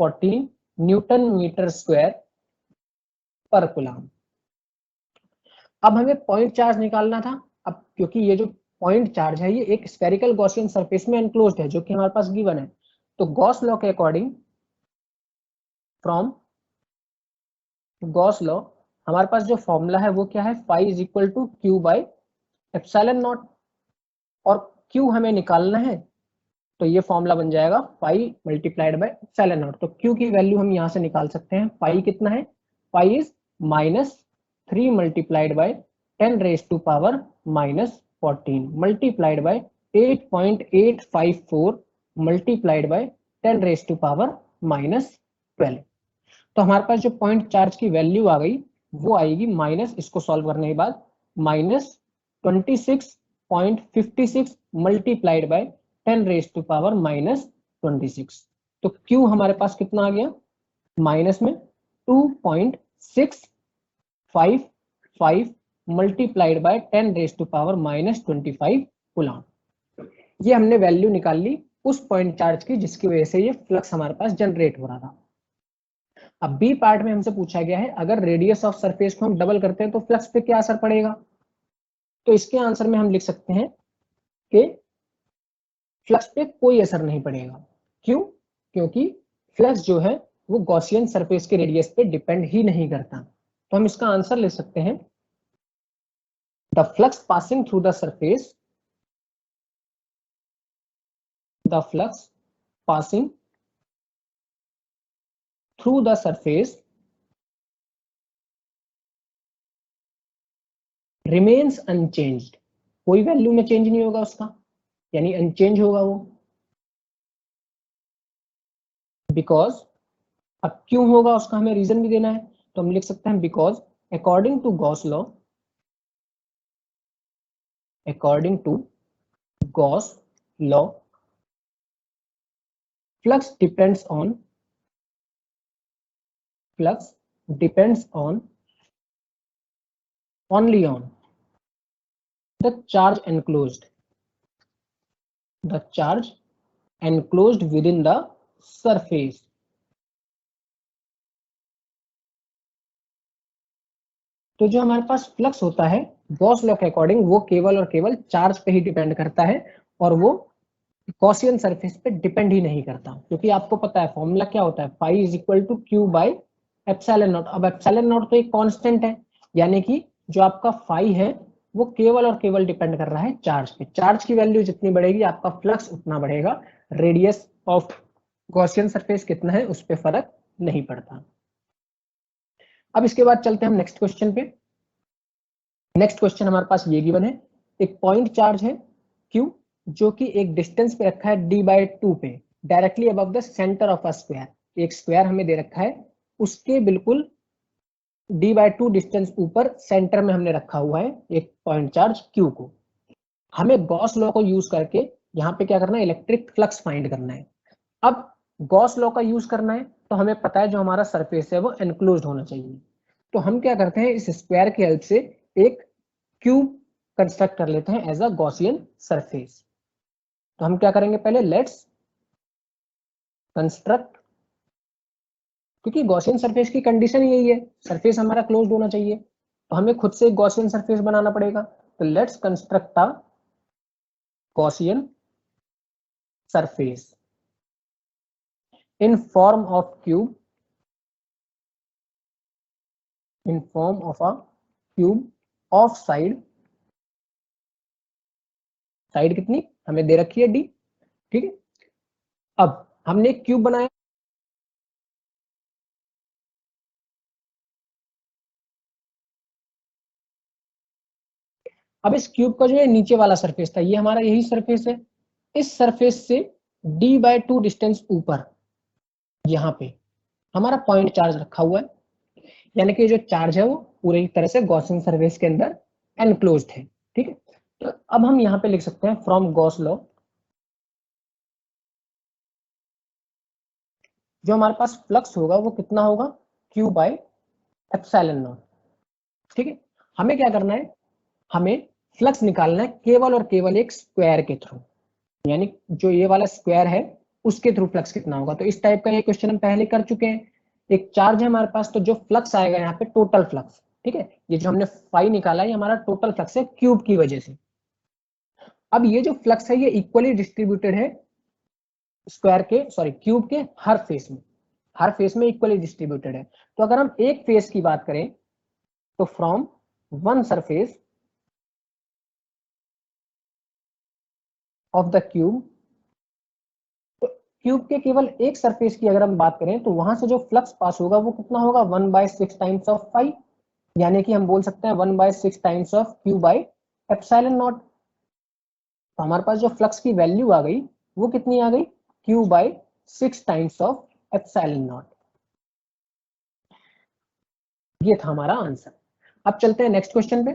14 Newton metre square per coulomb. अब हमें point charge निकालना था। अब क्योंकि ये जो पॉइंट चार्ज है ये एक स्फेरिकल गॉसियन सरफेस में एनक्लोज्ड है जो कि हमारे पास गिवन है, तो गॉस लॉ के अकॉर्डिंग, फ्रॉम गॉस लॉ हमारे पास जो फॉर्मूला है वो क्या है, phi is equal to Q by epsilon naught, और क्यू हमें निकालना है तो ये फॉर्मूला बन जाएगा phi multiplied by epsilon naught. तो क्यू की वैल्यू हम यहां से निकाल सकते हैं। फाई कितना है, phi is -3 multiplied by 10 raise to power -14 multiplied by 8.854 multiplied by 10 raise to power -12। तो हमारे पास जो पॉइंट चार्ज की वैल्यू आ गई वो आएगी माइनस, इसको सॉल्व करने के बाद -26.56 multiplied by 10 raise to power -26। तो Q हमारे पास कितना आ गया, माइनस में 2.655 multiplied by 10 raise to power -25 coulomb. ये हमने वैल्यू निकाल ली उस पॉइंट चार्ज की जिसकी वजह से ये फ्लक्स हमारे पास जनरेट हो रहा था। अब बी पार्ट में हमसे पूछा गया है अगर रेडियस ऑफ सरफेस को हम डबल करते हैं तो फ्लक्स पे क्या असर पड़ेगा। तो इसके आंसर में हम लिख सकते हैं कि फ्लक्स पे कोई असर नहीं पड़ेगा। क्यों, क्योंकि फ्लक्स जो है वो गॉसियन सरफेस के रेडियस पे डिपेंड ही नहीं करता। तो हम इसका आंसर ले सकते हैं, the flux passing through the surface, the flux passing through the surface remains unchanged, कोई वैल्यू में चेंज नहीं होगा उसका, यानी अनचेंज होगा वो। बिकॉज, अब क्यों होगा उसका हमें रीजन भी देना है, तो हम लिख सकते हैं because according to Gauss law, according to Gauss law flux depends on, flux depends on only on the charge enclosed, the charge enclosed within the surface। तो जो हमारे पास फ्लक्स होता है गॉस लॉ के अकॉर्डिंग वो केवल और केवल चार्ज पे ही डिपेंड करता है और वो गॉसियन सरफेस पे डिपेंड ही नहीं करता, क्योंकि आपको पता है फॉर्मूला क्या होता है, phi is equal to Q by epsilon naught. अब एप्सिलॉन नॉट तो एक कांस्टेंट है, यानी कि जो आपका फाई है वो केवल और केवल डिपेंड कर रहा है चार्ज पे। चार्ज की वैल्यू जितनी बढ़ेगी आपका फ्लक्स उतना बढ़ेगा, रेडियस ऑफ गॉसियन सरफेस कितना है उस पर फर्क नहीं पड़ता। अब इसके बाद चलते हैं हम नेक्स्ट क्वेश्चन पे। नेक्स्ट क्वेश्चन हमारे पास ये गिवन है, एक पॉइंट चार्ज है Q जो कि एक डिस्टेंस पे रखा है d/2 पे, directly above the centre of a square. एक स्क्वायर हमें दे रखा है, उसके बिल्कुल d/2 डिस्टेंस ऊपर सेंटर में हमने रखा हुआ है एक पॉइंट चार्ज Q को। हमें गॉस लॉ को यूज करके यहाँ पे क्या करना है, इलेक्ट्रिक फ्लक्स फाइंड करना है। अब गॉस लॉ का यूज करना है तो हमें पता है जो हमारा सरफेस है वो एनक्लोज्ड होना चाहिए। तो हम क्या करते हैं, इस स्क्वायर की हेल्प से एक क्यूब कंस्ट्रक्ट कर लेते हैं एज अ गॉसियन सरफेस। तो हम क्या करेंगे, पहले लेट्स कंस्ट्रक्ट, क्योंकि गॉसियन सरफेस की कंडीशन यही है, सरफेस हमारा क्लोज्ड होना चाहिए, तो हमें खुद से एक गॉसियन सरफेस बनाना पड़ेगा। तो let's construct a Gaussian surface in form of cube, in form of a cube of side, side कितनी हमें दे रखी है d, ठीक है। अब हमने एक क्यूब बनाया, अब इस क्यूब का जो है नीचे वाला सरफेस था ये हमारा यही सरफेस है, इस सरफेस से d/2 डिस्टेंस ऊपर यहाँ पे हमारा पॉइंट चार्ज रखा हुआ है, यानी कि जो चार्ज है वो पूरी तरह से गॉसियन सरफेस के अंदर एनक्लोज्ड है, ठीक है। तो अब हम यहाँ पे लिख सकते हैं फ्रॉम गॉस लॉ, जो हमारे पास फ्लक्स होगा वो कितना होगा, Q बाई एप्सिलॉन नॉट, ठीक है। हमें क्या करना है, हमें फ्लक्स निकालना है केवल और केवल एक स्क्वायर के थ्रू, यानी जो ये वाला स्क्वायर है उसके थ्रू फ्लक्स कितना होगा। तो इस टाइप का ये क्वेश्चन हम पहले कर चुके हैं। एक चार्ज है हमारे पास, तो जो फ्लक्स आएगा यहाँ पे टोटल फ्लक्स, ठीक है, ये जो हमने फाई निकाला है ये हमारा टोटल फ्लक्स है क्यूब की वजह से। अब ये जो फ्लक्स है ये इक्वली डिस्ट्रीब्यूटेड है स्क्वायर के, सॉरी क्यूब के हर फेस में इक्वली डिस्ट्रीब्यूटेड है। तो अगर हम एक फेस की बात करें तो from one surface of the cube, cube के केवल एक सरफेस की अगर हम बात करें तो वहां से जो फ्लक्स पास होगा वो कितना होगा 1/6 टाइम्स ऑफ फाई, यानी कि हम बोल सकते हैं 1/6 times of Q by epsilon naught. तो हमारे पास जो फ्लक्स की वैल्यू आ गई वो कितनी आ गई Q/6 times of epsilon not. ये था हमारा आंसर। अब चलते हैं नेक्स्ट क्वेश्चन पे।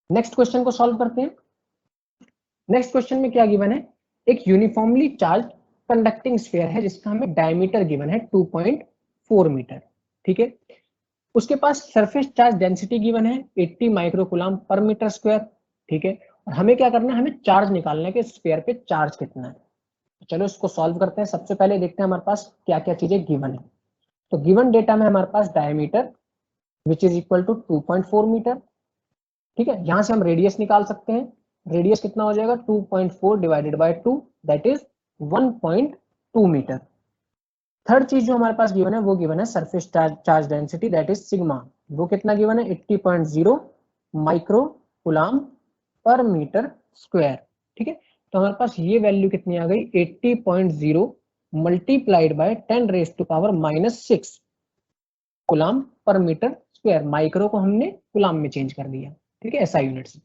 नेक्स्ट क्वेश्चन को सॉल्व करते हैं। नेक्स्ट क्वेश्चन में क्या गिवन है, एक यूनिफॉर्मली चार्ज कंडक्टिंग स्फीयर है जिसका हमें डायमीटर गिवन है 2.4 मीटर, ठीक है। उसके पास सरफेस चार्ज डेंसिटी गिवन है 80 माइक्रोकूलम पर मीटर स्क्वायर, ठीक है। और हमें क्या करना है, हमें चार्ज निकालना है कि स्फीयर पे चार्ज कितना है। चलो इसको सॉल्व करते हैं। सबसे पहले देखते हैं हमारे पास क्या क्या चीजें गिवन है। तो गिवन डेटा में हमारे पास diameter which is equal to 2.4 metre, ठीक है। यहां से हम रेडियस निकाल सकते हैं। रेडियस कितना हो जाएगा 2.4 divided by 2 that is 1.2 metre. Third चीज जो हमारे पास गिवन है वो गिवन है surface charge density that is sigma. वो कितना गिवन है 80.0 micro coulomb per metre square, ठीक है। तो हमारे पास ये वैल्यू कितनी आ गई 80.0 multiplied by 10⁻⁻⁻6 coulomb per metre square. Micro को हमने कूलम में चेंज कर दिया, ठीक है, ऐसा यूनिट से।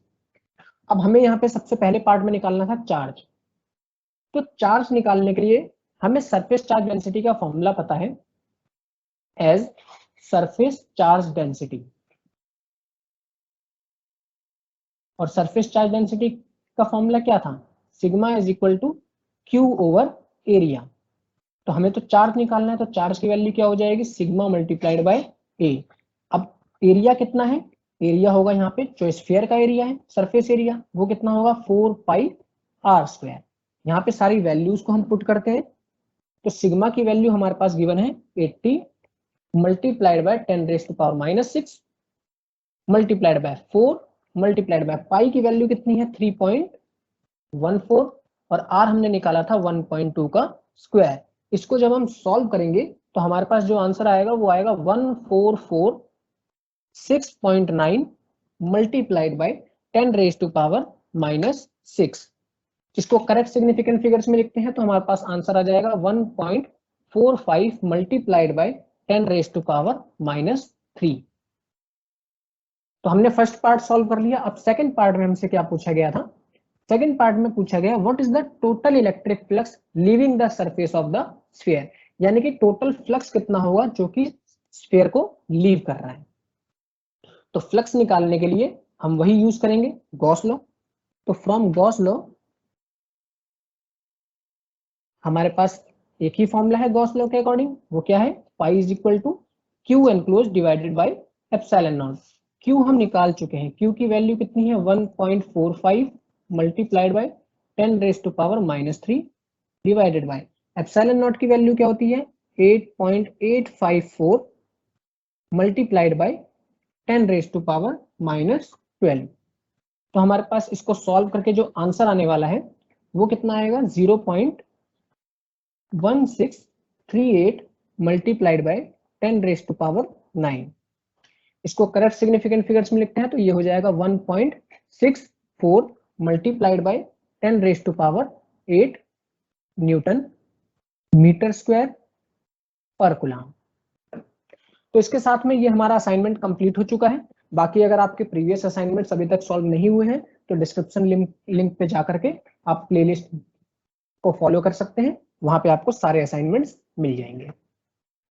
अब हमें यहाँ पे सबसे पहले पार्ट में निकालना था चार्ज। तो चार्ज निकालने के लिए हमें सरफेस चार्ज डेंसिटी का फॉर्मूला पता है एज सरफेस चार्ज डेंसिटी, और सरफेस चार्ज डेंसिटी का फॉर्मूला क्या था sigma is equal to Q over area. तो हमें तो चार्ज निकालना है, तो चार्ज की वैल्यू क्या हो जाएगी सिग्मा मल्टीप्लाइड बाय ए। अब एरिया कितना है, एरिया होगा यहाँ पे जो स्फीयर का एरिया है सरफेस एरिया वो कितना होगा 4πr²। यहाँ पे सारी वैल्यूज को हम पुट करते हैं। तो सिग्मा की वैल्यू हमारे पास गिवन है 80 multiplied by 10⁻⁻6 multiplied by 4 multiplied by pi की वैल्यू कितनी है 3.14 और आर हमने निकाला था 1.2 का स्क्वायर। इसको जब हम सॉल्व करेंगे तो हमारे पास जो आंसर आएगा वो आएगा 1446.9 मल्टीप्लाइड बाय 10⁻⁻6। इसको करेक्ट सिग्निफिकेंट फिगर्स में लिखते हैं तो हमारे पास आंसर आ जाएगा 1.45 मल्टीप्लाइड बाय 10⁻⁻3। तो हमने फर्स्ट पार्ट सॉल्व कर लिया। अब सेकंड पार्ट में हमसे क्या पूछा गया था, सेकंड पार्ट में पूछा गया what is the total electric flux leaving the surface of the sphere, यानी कि टोटल फ्लक्स कितना होगा जो कि स्फीयर को लीव कर रहा है। तो फ्लक्स निकालने के लिए हम वही यूज करेंगे गॉस लॉ। तो फ्रॉम गॉस लॉ हमारे पास एक ही फॉर्मूला है गॉस लॉ के अकॉर्डिंग, वो क्या है phi is equal to Q enclose divided by epsilon naught. Q हम निकाल चुके हैं, क्यू की वैल्यू कितनी है 1.45 multiplied by 10⁻⁻3 divided by epsilon not की वैल्यू क्या होती है 8.854 मल्टीप्लाइड बाय 10⁻⁻12। तो हमारे पास इसको सॉल्व करके जो आंसर आने वाला है वो कितना आएगा 0.1638 मल्टीप्लाइड बाय 10⁻⁹। इसको करेक्ट सिग्निफिकेंट फिगर्स में लिखते हैं तो ये हो जाएगा 1.64 multiplied by 10⁻⁸ newton metre square per coulomb. तो इसके साथ में ये हमारा असाइनमेंट कंप्लीट हो चुका है। बाकी अगर आपके प्रीवियस असाइनमेंट्स अभी तक सॉल्व नहीं हुए हैं तो डिस्क्रिप्शन लिंक पे जाकर के आप प्लेलिस्ट को फॉलो कर सकते हैं, वहां पे आपको सारे असाइनमेंट्स मिल जाएंगे।